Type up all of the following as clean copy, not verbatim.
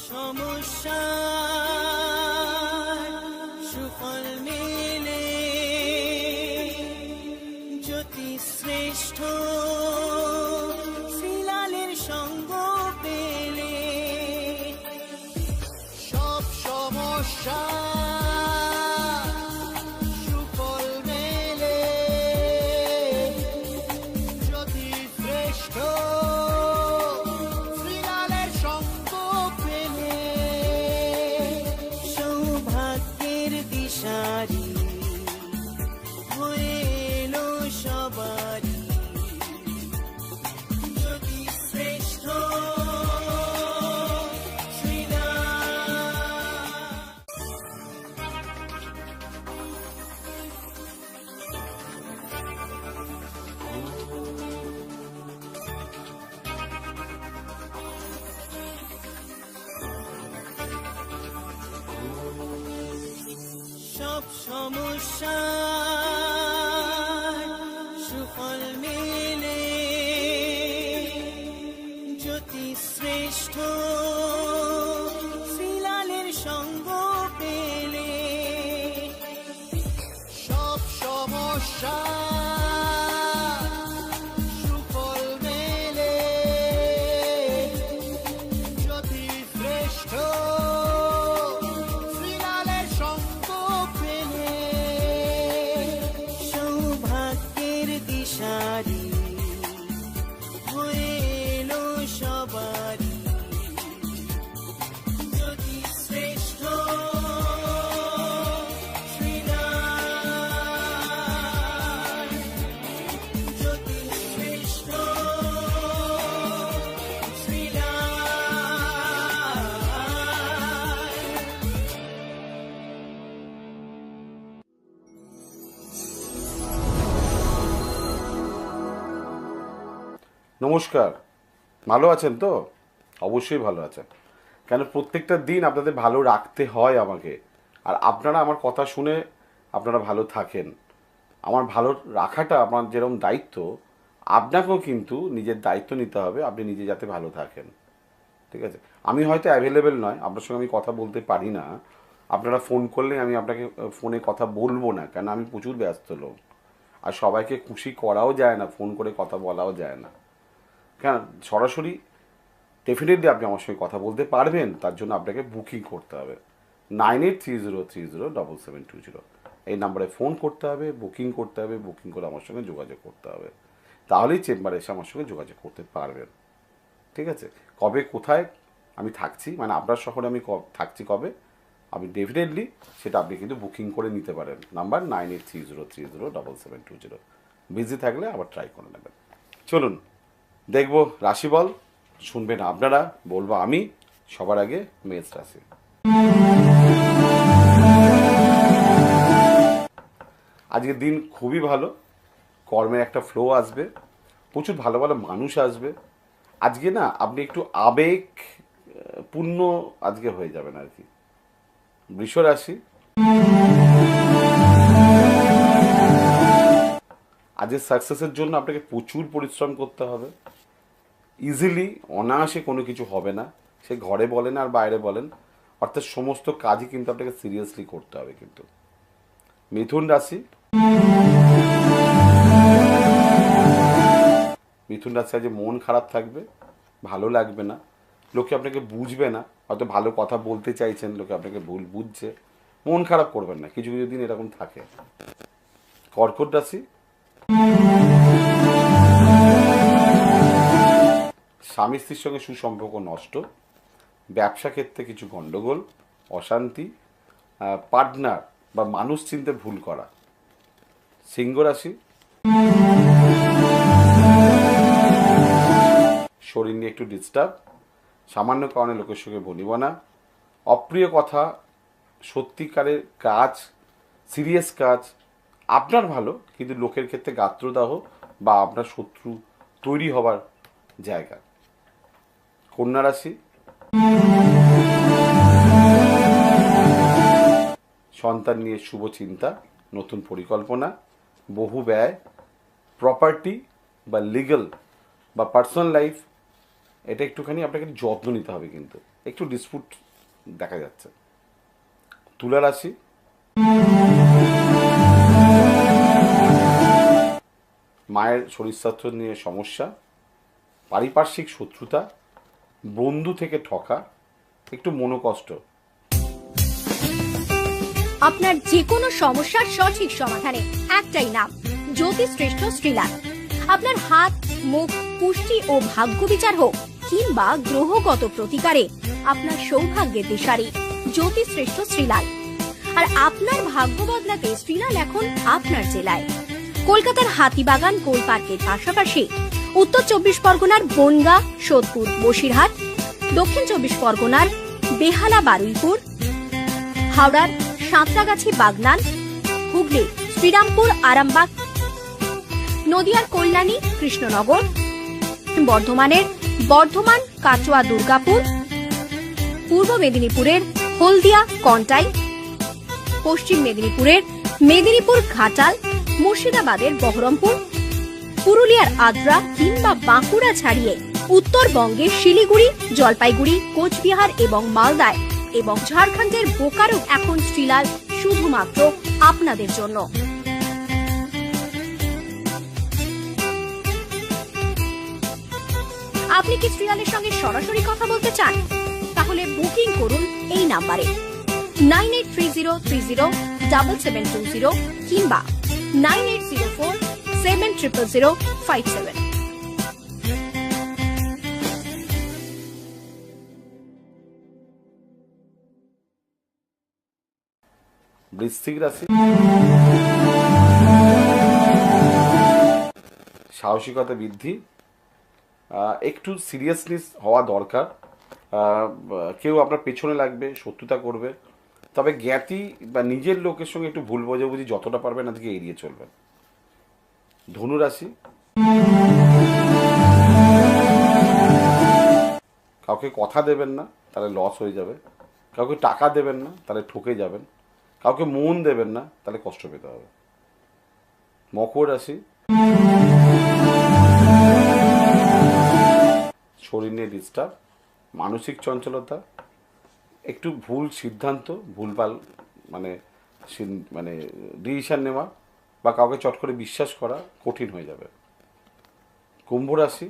সমস্যা সুফল মেলে জ্যোতি শ্রেষ্ঠ শ্রীলালের সঙ্গ পেলে সব সমস্যা সুফল মেলে জ্যোতি শ্রেষ্ঠ শ্রীলালের সঙ্গ পেলে সৌভাগ্যের দিশারি হয়ে এলো সবারই জ্যোতি শ্রেষ্ঠ সব সমস্যা সুফল মেলে জ্যোতি শ্রেষ্ঠ শ্রীলালের সঙ্গ পেলে সব সমস্যা সুফল মেলে জ্যোতি শ্রেষ্ঠ শ্রীলালের সঙ্গ পেলে সৌভাগ্যের দিশারি হয়ে এলো সবারই জ্যোতি শ্রেষ্ঠ শ্রীলাল জ্যোতি শ্রেষ্ঠ শ্রীলাল। নমস্কার, ভালো আছেন তো? অবশ্যই ভালো আছেন, কেন প্রত্যেকটা দিন আপনাদের ভালো রাখতে হয় আমাকে, আর আপনারা আমার কথা শুনে আপনারা ভালো থাকেন। আমার ভালো রাখাটা আমার যেরকম দায়িত্ব, আপনাকেও কিন্তু নিজের দায়িত্ব নিতে হবে, আপনি নিজে যাতে ভালো থাকেন। ঠিক আছে? আমি হয়তো অ্যাভেলেবেল নয়, আপনার সঙ্গে আমি কথা বলতে পারি না, আপনারা ফোন করলে আমি আপনাকে ফোনে কথা বলবো না, কেন আমি প্রচুর ব্যস্ত লোক, আর সবাইকে খুশি করাও যায় না, ফোন করে কথা বলাও যায় না। কেন সরাসরি ডেফিনেটলি আপনি আমার সঙ্গে কথা বলতে পারবেন, তার জন্য আপনাকে বুকিং করতে হবে 9830307720। এই নাম্বারে ফোন করতে হবে, বুকিং করতে হবে, বুকিং করে আমার সঙ্গে যোগাযোগ করতে হবে, তাহলেই চেম্বারে এসে আমার সঙ্গে যোগাযোগ করতে পারবেন। ঠিক আছে? কবে কোথায় আমি থাকছি, মানে আপনার শহরে আমি থাকছি কবে, আপনি ডেফিনেটলি সেটা আপনি কিন্তু বুকিং করে নিতে পারেন। নাম্বার 9830307720। বিজি থাকলে আবার ট্রাই করে নেবেন। চলুন দেখব রাশিফল, শুনবেন আপনারা, বলবো আমি। সবার আগে মেষ রাশি। আজকের দিন খুবই ভালো, কর্মের একটা ফ্লো আসবে, প্রচুর ভালো ভালো মানুষ আসবে। আজকে না আপনি একটু আবেগ পূর্ণ আজকে হয়ে যাবেন আর কি। বৃষ রাশি, আজকের সাকসেসের জন্য আপনাকে প্রচুর পরিশ্রম করতে হবে। ইজিলি অনায়াসে কোনো কিছু হবে না, সে ঘরে বলেন আর বাইরে বলেন, অর্থাৎ সমস্ত কাজই কিন্তু আপনাকে সিরিয়াসলি করতে হবে কিন্তু। মিথুন রাশি, মিথুন রাশি আজ মন খারাপ থাকবে, ভালো লাগবে না, লোকে আপনাকে বুঝবে না, হয়তো ভালো কথা বলতে চাইছেন, লোকে আপনাকে ভুল বুঝছে, মন খারাপ করবেন না, কিছু কিছু দিন এরকম থাকে। কর্কট রাশি, স্বামী স্ত্রীর সঙ্গে সুসম্পর্ক নষ্ট, ব্যবসা ক্ষেত্রে কিছু গণ্ডগোল, অশান্তি, পার্টনার বা মানুষ চিনতে ভুল করা। সিংহ রাশি, শরীর নিয়ে একটু ডিস্টার্ব, সামান্য কারণে লোকের সঙ্গে বনিবনা, অপ্রিয় কথা, সত্যিকারের কাজ, সিরিয়াস কাজ আপনার ভালো, কিন্তু লোকের ক্ষেত্রে গাত্রদাহ বা আপনার শত্রু তৈরি হবার জায়গা। কন্যা রাশি, সন্তান নিয়ে শুভ চিন্তা, নতুন পরিকল্পনা, বহু ব্যয়, প্রপার্টি বা লিগ্যাল বা পার্সোনাল লাইফ, এটা একটুখানি আপনাকে যত্ন নিতে হবে কিন্তু। একটু ডিসপুট দেখা যাচ্ছে। তুলা রাশি, মায়ের শরীর স্বাস্থ্য নিয়ে সমস্যা, পারিপার্শ্বিক শত্রুতা, বন্ধু থেকে ঠকা, একটু মনোকষ্ট। আপনার যে কোনো সমস্যার সঠিক সমাধানে একটাই নাম, জ্যোতিশ্রেষ্ঠ শ্রীলাল। আপনার হাত, মুখ, পুষ্টি ও ভাগ্য বিচার হোক কিংবা গ্রহগত প্রতিকারে আপনার সৌভাগ্যের দিশারি জ্যোতিশ্রেষ্ঠ শ্রীলাল। আর আপনার ভাগ্য বদলাতে শ্রীলাল এখন আপনার জেলায়। কলকাতার হাতিবাগান কোল পার্কের পাশাপাশি উত্তর 24 পরগনার বনগাঁ, সোদপুর, বসিরহাট, দক্ষিণ 24 পরগনার বেহালা, বারুইপুর, হাওড়ার সাঁতরাগাছি, বাগনান, হুগলি শ্রীরামপুর, আরামবাগ, নদিয়ার কল্যাণী, কৃষ্ণনগর, বর্ধমানের বর্ধমান, কাটোয়া, দুর্গাপুর, পূর্ব মেদিনীপুরের হলদিয়া, কন্টাই, পশ্চিম মেদিনীপুরের মেদিনীপুর, ঘাটাল, মুর্শিদাবাদের বহরমপুর, পুরুলিয়ার আদ্রা কিংবা বাঁকুড়া ছাড়িয়ে উত্তরবঙ্গের শিলিগুড়ি, জলপাইগুড়ি, কোচবিহার এবং মালদায় এবং ঝাড়খণ্ডের বোকারো এখন শ্রীলাল শুধুমাত্র আপনাদের জন্য। আপনি কি শ্রীলালের সঙ্গে সরাসরি কথা বলতে চান? তাহলে বুকিং করুন এই নাম্বারে 9830307720 কিংবা 9804700057। বৃশ্চিক রাশি, সাহসিকতা বৃদ্ধি, একটু সিরিয়াসনেস হওয়া দরকার। কেউ আপনার পেছনে লাগবে, শত্রুতা করবে, তবে জ্ঞাতি বা নিজের লোকের সঙ্গে একটু ভুল বোঝাবুঝি যতটা পারবেন আজকে এড়িয়ে চলবেন। ধনু রাশি, কাউকে কথা দেবেন না, তাহলে লস হয়ে যাবে। কাউকে টাকা দেবেন না, তাহলে ঠকে যাবেন। কাউকে মন দেবেন না, তাহলে কষ্ট পেতে হবে। মকর রাশি, শরীর নিয়ে ডিস্টার্ব, মানসিক চঞ্চলতা, একটু ভুল সিদ্ধান্ত, ভুলভাল মানে ডিসিশন নেওয়া বা কাউকে চট করে বিশ্বাস করা কঠিন হয়ে যাবে। কুম্ভ রাশি,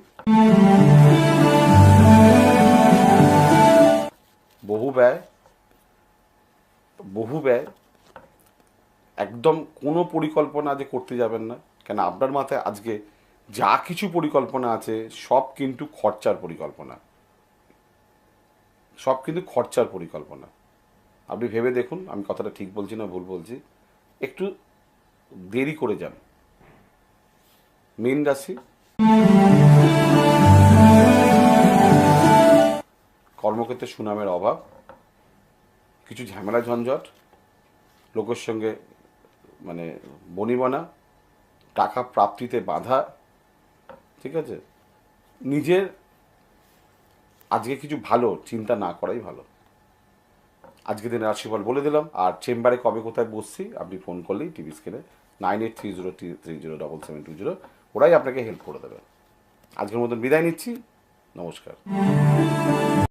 বহু ব্যয়, একদম কোনো পরিকল্পনা আজ করতে যাবেন না, কেন আপনার মাথায় আজকে যা কিছু পরিকল্পনা আছে সব কিন্তু খরচার পরিকল্পনা, সব কিন্তু খরচার পরিকল্পনা। আপনি ভেবে দেখুন আমি কথাটা ঠিক বলছি না ভুল বলছি, একটু দেরি করে যান। মীন রাশি, কর্মক্ষেত্রে সুনামের অভাব, কিছু ঝামেলা ঝঞ্ঝট, লোকের সঙ্গে বনিবনা, টাকা প্রাপ্তিতে বাধা, ঠিক আছে। নিজের আজকে কিছু ভালো চিন্তা না করাই ভালো। আজকে দিনের রাশিফল বলে দিলাম। আর চেম্বারে কবে কোথায় বসছি আপনি ফোন করলেই টিভি স্ক্রিনে 9830307720, ওরাই আপনাকে হেল্প করে দেবে। আজকের মতন বিদায় নিচ্ছি, নমস্কার।